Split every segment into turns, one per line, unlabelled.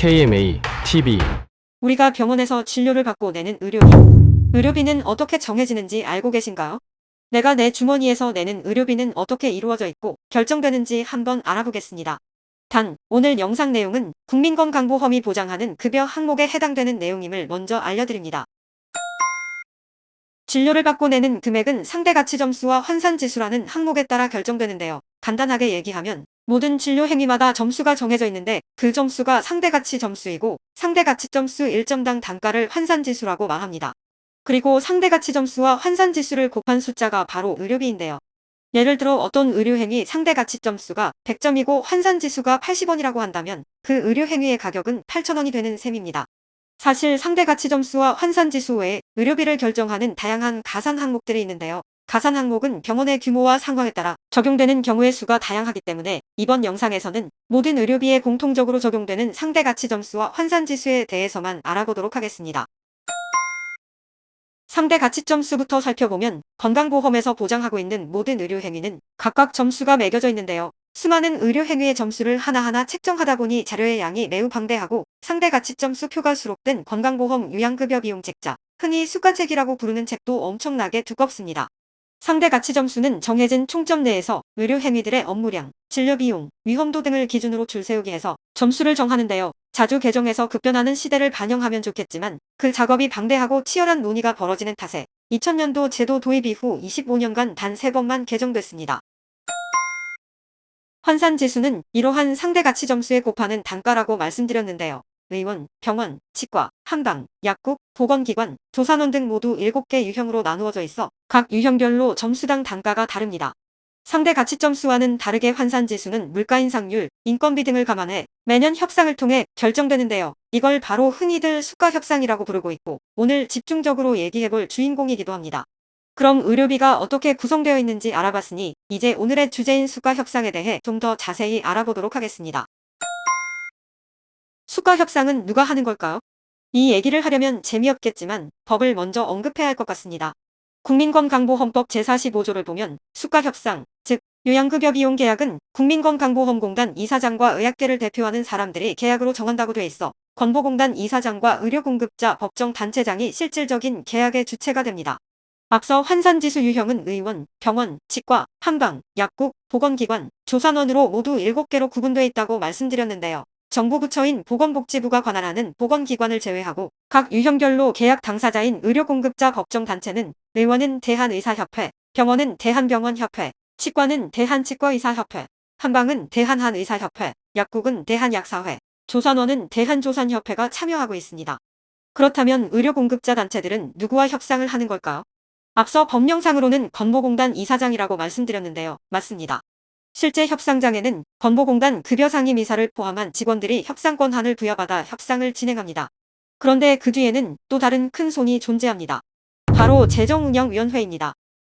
KMA TV.
우리가 병원에서 진료를 받고 내는 의료비. 의료비는 어떻게 정해지는지 알고 계신가요? 내가 내 주머니에서 내는 의료비는 어떻게 이루어져 있고 결정되는지 한번 알아보겠습니다. 단, 오늘 영상 내용은 국민건강보험이 보장하는 급여 항목에 해당되는 내용임을 먼저 알려드립니다. 진료를 받고 내는 금액은 상대가치점수와 환산지수라는 항목에 따라 결정되는데요. 간단하게 얘기하면 모든 진료 행위마다 점수가 정해져 있는데 그 점수가 상대가치 점수이고 상대가치점수 1점당 단가를 환산지수라고 말합니다. 그리고 상대가치 점수와 환산지수를 곱한 숫자가 바로 의료비인데요. 예를 들어 어떤 의료행위 상대가치 점수가 100점이고 환산지수가 80원이라고 한다면 그 의료행위의 가격은 8,000원이 되는 셈입니다. 사실 상대가치 점수와 환산지수 외에 의료비를 결정하는 다양한 가산 항목들이 있는데요. 가산 항목은 병원의 규모와 상황에 따라 적용되는 경우의 수가 다양하기 때문에 이번 영상에서는 모든 의료비에 공통적으로 적용되는 상대가치 점수와 환산지수에 대해서만 알아보도록 하겠습니다. 상대가치점수부터 살펴보면 건강보험에서 보장하고 있는 모든 의료행위는 각각 점수가 매겨져 있는데요. 수많은 의료행위의 점수를 하나하나 책정하다 보니 자료의 양이 매우 방대하고 상대가치점수 표가 수록된 건강보험 요양급여 비용책자, 흔히 수가책이라고 부르는 책도 엄청나게 두껍습니다. 상대가치점수는 정해진 총점 내에서 의료행위들의 업무량, 진료비용, 위험도 등을 기준으로 줄세우기 해서 점수를 정하는데요. 자주 개정해서 급변하는 시대를 반영하면 좋겠지만 그 작업이 방대하고 치열한 논의가 벌어지는 탓에 2000년도 제도 도입 이후 25년간 단 3번만 개정됐습니다. 환산지수는 이러한 상대가치 점수에 곱하는 단가라고 말씀드렸는데요. 의원, 병원, 치과, 한방, 약국, 보건기관, 조산원 등 모두 7개 유형으로 나누어져 있어 각 유형별로 점수당 단가가 다릅니다. 상대가치점수와는 다르게 환산지수는 물가인상률, 인건비 등을 감안해 매년 협상을 통해 결정되는데요. 이걸 바로 흔히들 수가협상이라고 부르고 있고 오늘 집중적으로 얘기해볼 주인공이기도 합니다. 그럼 의료비가 어떻게 구성되어 있는지 알아봤으니 이제 오늘의 주제인 수가협상에 대해 좀 더 자세히 알아보도록 하겠습니다. 수가협상은 누가 하는 걸까요? 이 얘기를 하려면 재미없겠지만 법을 먼저 언급해야 할 것 같습니다. 국민건강보험법 제45조를 보면 수가협상, 즉 요양급여 비용 계약은 국민건강보험공단 이사장과 의학계를 대표하는 사람들이 계약으로 정한다고 돼 있어 건보공단 이사장과 의료공급자 법정단체장이 실질적인 계약의 주체가 됩니다. 앞서 환산지수 유형은 의원, 병원, 치과, 한방, 약국, 보건기관, 조산원으로 모두 7개로 구분돼 있다고 말씀드렸는데요. 정부 부처인 보건복지부가 관할하는 보건기관을 제외하고 각 유형별로 계약 당사자인 의료공급자 법정단체는 의원은 대한의사협회, 병원은 대한병원협회, 치과는 대한치과의사협회, 한방은 대한한의사협회, 약국은 대한약사회, 조산원은 대한조산협회가 참여하고 있습니다. 그렇다면 의료공급자 단체들은 누구와 협상을 하는 걸까요? 앞서 법령상으로는 건보공단 이사장이라고 말씀드렸는데요. 맞습니다. 실제 협상장에는 건보공단 급여상임이사를 포함한 직원들이 협상권한을 부여받아 협상을 진행합니다. 그런데 그 뒤에는 또 다른 큰 손이 존재합니다. 바로 재정운영위원회입니다.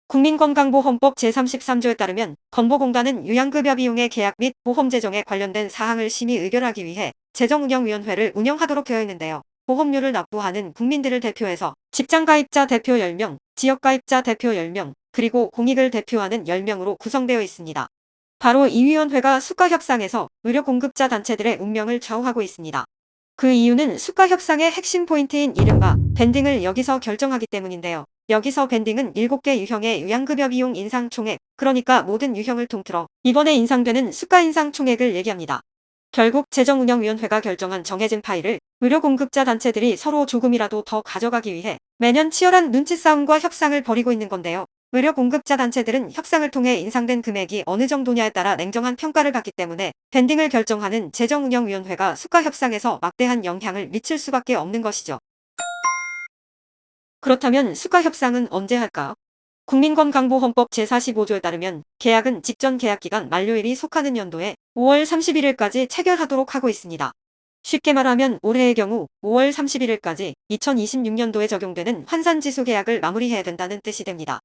국민건강보험법 제33조에 따르면 건보공단은 요양급여 비용의 계약 및 보험 재정에 관련된 사항을 심의 의결하기 위해 재정운영위원회를 운영하도록 되어 있는데요. 보험료를 납부하는 국민들을 대표해서 직장가입자 대표 10명, 지역가입자 대표 10명, 그리고 공익을 대표하는 10명으로 구성되어 있습니다. 바로 이 위원회가 수가협상에서 의료공급자 단체들의 운명을 좌우하고 있습니다. 그 이유는 수가협상의 핵심 포인트인 이른바 밴딩을 여기서 결정하기 때문인데요. 여기서 밴딩은 7개 유형의 요양급여 비용 인상 총액, 그러니까 모든 유형을 통틀어 이번에 인상되는 수가 인상 총액을 얘기합니다. 결국 재정운영위원회가 결정한 정해진 파일을 의료공급자 단체들이 서로 조금이라도 더 가져가기 위해 매년 치열한 눈치싸움과 협상을 벌이고 있는 건데요. 의료공급자 단체들은 협상을 통해 인상된 금액이 어느 정도냐에 따라 냉정한 평가를 받기 때문에 밴딩을 결정하는 재정운영위원회가 수가협상에서 막대한 영향을 미칠 수밖에 없는 것이죠. 그렇다면 수가협상은 언제 할까요? 국민건강보험법 제45조에 따르면 계약은 직전 계약기간 만료일이 속하는 연도에 5월 31일까지 체결하도록 하고 있습니다. 쉽게 말하면 올해의 경우 5월 31일까지 2026년도에 적용되는 환산지수 계약을 마무리해야 된다는 뜻이 됩니다.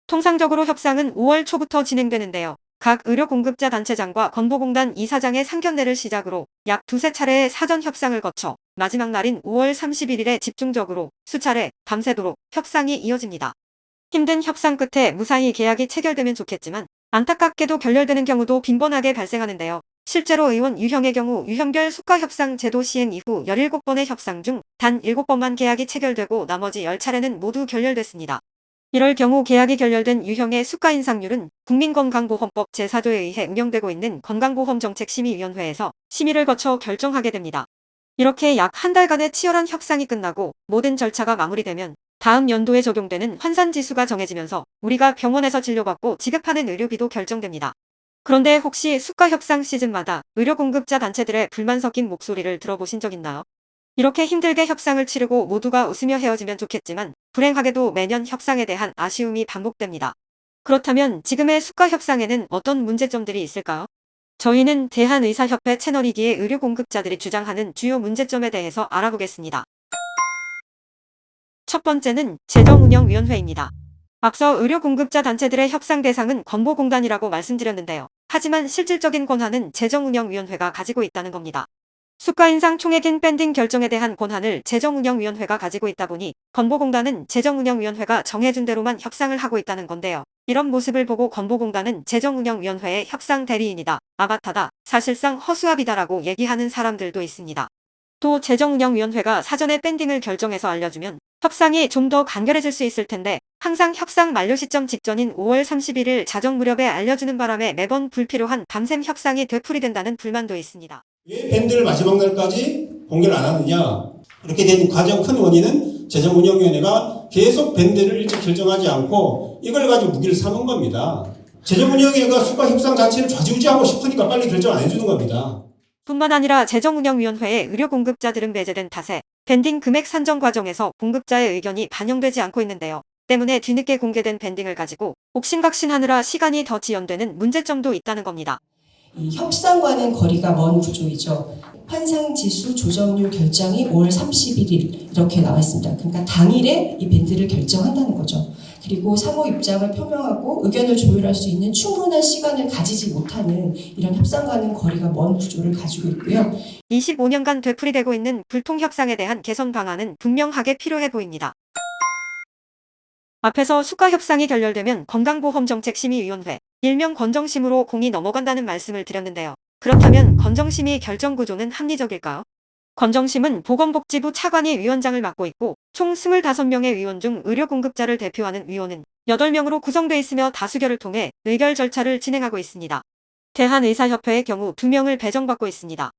통상적으로 협상은 5월 초부터 진행되는데요. 각 의료공급자 단체장과 건보공단 이사장의 상견례를 시작으로 약 두세 차례의 사전 협상을 거쳐 마지막 날인 5월 31일에 집중적으로 수차례 밤새도록 협상이 이어집니다. 힘든 협상 끝에 무사히 계약이 체결되면 좋겠지만 안타깝게도 결렬되는 경우도 빈번하게 발생하는데요. 실제로 의원 유형의 경우 유형별 수가협상 제도 시행 이후 17번의 협상 중 단 7번만 계약이 체결되고 나머지 10차례는 모두 결렬됐습니다. 이럴 경우 계약이 결렬된 유형의 수가 인상률은 국민건강보험법 제4조에 의해 운영되고 있는 건강보험정책심의위원회에서 심의를 거쳐 결정하게 됩니다. 이렇게 약 한 달간의 치열한 협상이 끝나고 모든 절차가 마무리되면 다음 연도에 적용되는 환산지수가 정해지면서 우리가 병원에서 진료받고 지급하는 의료비도 결정됩니다. 그런데 혹시 수가 협상 시즌마다 의료 공급자 단체들의 불만 섞인 목소리를 들어보신 적 있나요? 이렇게 힘들게 협상을 치르고 모두가 웃으며 헤어지면 좋겠지만 불행하게도 매년 협상에 대한 아쉬움이 반복됩니다. 그렇다면 지금의 수가 협상에는 어떤 문제점들이 있을까요? 저희는 대한의사협회 채널이기에 의료 공급자들이 주장하는 주요 문제점에 대해서 알아보겠습니다. 첫 번째는 재정운영위원회입니다. 앞서 의료 공급자 단체들의 협상 대상은 건보공단이라고 말씀드렸는데요. 하지만 실질적인 권한은 재정운영위원회가 가지고 있다는 겁니다. 수가 인상 총액인 밴딩 결정에 대한 권한을 재정운영위원회가 가지고 있다 보니 건보공단은 재정운영위원회가 정해준 대로만 협상을 하고 있다는 건데요. 이런 모습을 보고 건보공단은 재정운영위원회의 협상 대리인이다, 아바타다, 사실상 허수아비다라고 얘기하는 사람들도 있습니다. 또 재정운영위원회가 사전에 밴딩을 결정해서 알려주면 협상이 좀 더 간결해질 수 있을 텐데 항상 협상 만료 시점 직전인 5월 31일 자정 무렵에 알려주는 바람에 매번 불필요한 밤샘 협상이 되풀이된다는 불만도 있습니다.
왜 밴드를 마지막 날까지 공개를 안 하느냐. 이렇게 된 가장 큰 원인은 재정운영위원회가 계속 밴드를 일찍 결정하지 않고 이걸 가지고 무기를 삼은 겁니다. 재정운영위원회가 수가 협상 자체를 좌지우지하고 싶으니까 빨리 결정 안 해주는 겁니다.
뿐만 아니라 재정운영위원회에 의료 공급자들은 배제된 탓에 밴딩 금액 산정 과정에서 공급자의 의견이 반영되지 않고 있는데요. 때문에 뒤늦게 공개된 밴딩을 가지고 옥신각신하느라 시간이 더 지연되는 문제점도 있다는 겁니다.
이 협상과는 거리가 먼 구조이죠. 환상지수 조정률 결정이 5월 31일 이렇게 나와 있습니다. 그러니까 당일에 이 밴드를 결정한다는 거죠. 그리고 상호 입장을 표명하고 의견을 조율할 수 있는 충분한 시간을 가지지 못하는 이런 협상과는 거리가 먼 구조를 가지고 있고요.
25년간 되풀이되고 있는 불통협상에 대한 개선 방안은 분명하게 필요해 보입니다. 앞에서 수가 협상이 결렬되면 건강보험정책심의위원회, 일명 건정심으로 공이 넘어간다는 말씀을 드렸는데요. 그렇다면 건정심의 결정 구조는 합리적일까요? 건정심은 보건복지부 차관이 위원장을 맡고 있고 총 25명의 위원 중 의료공급자를 대표하는 위원은 8명으로 구성돼 있으며 다수결을 통해 의결 절차를 진행하고 있습니다. 대한의사협회의 경우 2명을 배정받고 있습니다.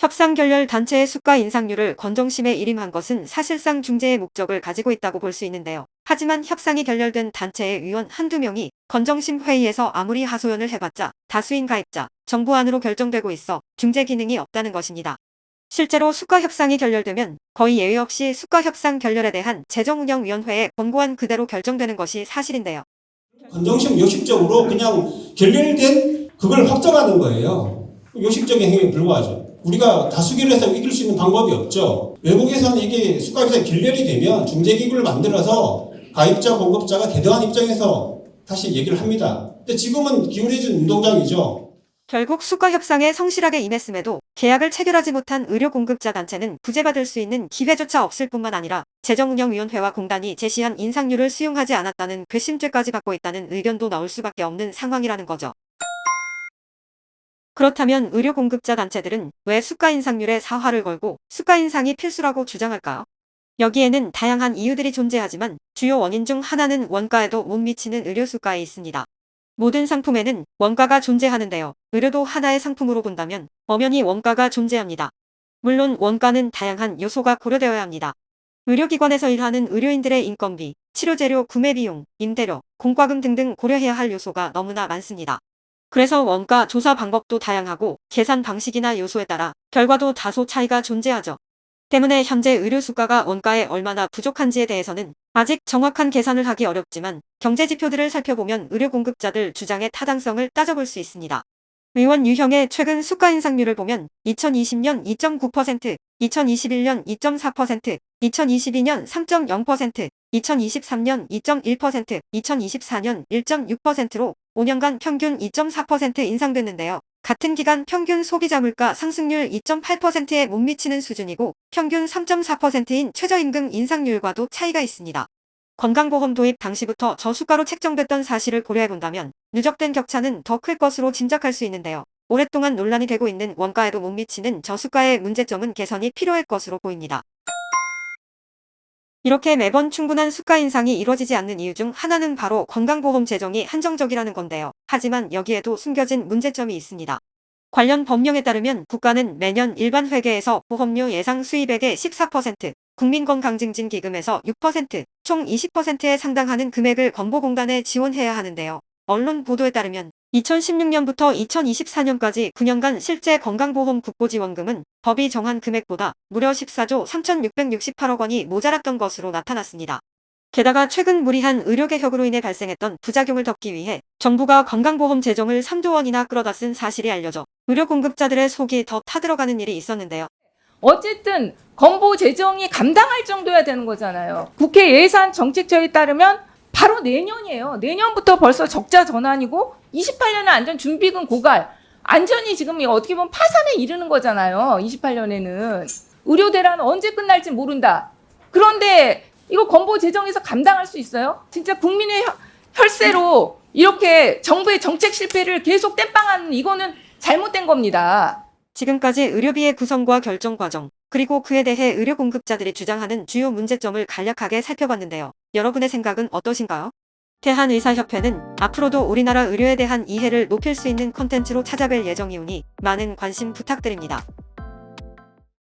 협상 결렬 단체의 수가 인상률을 건정심에 일임한 것은 사실상 중재의 목적을 가지고 있다고 볼 수 있는데요. 하지만 협상이 결렬된 단체의 위원 한두 명이 건정심 회의에서 아무리 하소연을 해봤자 다수인 가입자, 정부 안으로 결정되고 있어 중재 기능이 없다는 것입니다. 실제로 수가 협상이 결렬되면 거의 예외 없이 수가 협상 결렬에 대한 재정운영위원회의 권고안 그대로 결정되는 것이 사실인데요.
건정심 요식적으로 그냥 결렬된 그걸 확정하는 거예요. 요식적인 행위에 불과하죠. 우리가 다수결을 해서 이길 수 있는 방법이 없죠. 외국에서는 이게 수가 협상이 결렬이 되면 중재기구를 만들어서 가입자, 공급자가 대등한 입장에서 다시 얘기를 합니다. 근데 지금은 기울어진 운동장이죠.
결국 수가 협상에 성실하게 임했음에도 계약을 체결하지 못한 의료 공급자 단체는 구제받을 수 있는 기회조차 없을 뿐만 아니라 재정운영위원회와 공단이 제시한 인상률을 수용하지 않았다는 괘씸죄까지 받고 있다는 의견도 나올 수밖에 없는 상황이라는 거죠. 그렇다면 의료 공급자 단체들은 왜 수가 인상률에 사활을 걸고 수가 인상이 필수라고 주장할까요? 여기에는 다양한 이유들이 존재하지만 주요 원인 중 하나는 원가에도 못 미치는 의료 수가에 있습니다. 모든 상품에는 원가가 존재하는데요. 의료도 하나의 상품으로 본다면 엄연히 원가가 존재합니다. 물론 원가는 다양한 요소가 고려되어야 합니다. 의료기관에서 일하는 의료인들의 인건비, 치료재료 구매 비용, 임대료, 공과금 등등 고려해야 할 요소가 너무나 많습니다. 그래서 원가 조사 방법도 다양하고 계산 방식이나 요소에 따라 결과도 다소 차이가 존재하죠. 때문에 현재 의료 수가가 원가에 얼마나 부족한지에 대해서는 아직 정확한 계산을 하기 어렵지만 경제 지표들을 살펴보면 의료 공급자들 주장의 타당성을 따져볼 수 있습니다. 의원 유형의 최근 수가 인상률을 보면 2020년 2.9%, 2021년 2.4%, 2022년 3.0%, 2023년 2.1%, 2024년 1.6%로 5년간 평균 2.4% 인상됐는데요. 같은 기간 평균 소비자 물가 상승률 2.8%에 못 미치는 수준이고 평균 3.4%인 최저임금 인상률과도 차이가 있습니다. 건강보험 도입 당시부터 저수가로 책정됐던 사실을 고려해본다면 누적된 격차는 더 클 것으로 짐작할 수 있는데요. 오랫동안 논란이 되고 있는 원가에도 못 미치는 저수가의 문제점은 개선이 필요할 것으로 보입니다. 이렇게 매번 충분한 수가 인상이 이뤄지지 않는 이유 중 하나는 바로 건강보험 재정이 한정적이라는 건데요. 하지만 여기에도 숨겨진 문제점이 있습니다. 관련 법령에 따르면 국가는 매년 일반 회계에서 보험료 예상 수입액의 14%, 국민건강증진기금에서 6%, 총 20%에 상당하는 금액을 건보공단에 지원해야 하는데요. 언론 보도에 따르면 2016년부터 2024년까지 9년간 실제 건강보험 국고지원금은 법이 정한 금액보다 무려 14조 3,668억 원이 모자랐던 것으로 나타났습니다. 게다가 최근 무리한 의료개혁으로 인해 발생했던 부작용을 덮기 위해 정부가 건강보험 재정을 3조 원이나 끌어다 쓴 사실이 알려져 의료 공급자들의 속이 더 타들어가는 일이 있었는데요.
어쨌든 건보 재정이 감당할 정도야 되는 거잖아요. 국회 예산 정책처에 따르면 바로 내년이에요. 내년부터 벌써 적자 전환이고 28년에 안전준비금 고갈. 안전이 지금 어떻게 보면 파산에 이르는 거잖아요. 28년에는. 의료 대란은 언제 끝날지 모른다. 그런데 이거 건보 재정에서 감당할 수 있어요? 진짜 국민의 혈세로 이렇게 정부의 정책 실패를 계속 땜빵하는 이거는 잘못된 겁니다.
지금까지 의료비의 구성과 결정 과정, 그리고 그에 대해 의료 공급자들이 주장하는 주요 문제점을 간략하게 살펴봤는데요. 여러분의 생각은 어떠신가요? 대한의사협회는 앞으로도 우리나라 의료에 대한 이해를 높일 수 있는 콘텐츠로 찾아뵐 예정이오니 많은 관심 부탁드립니다.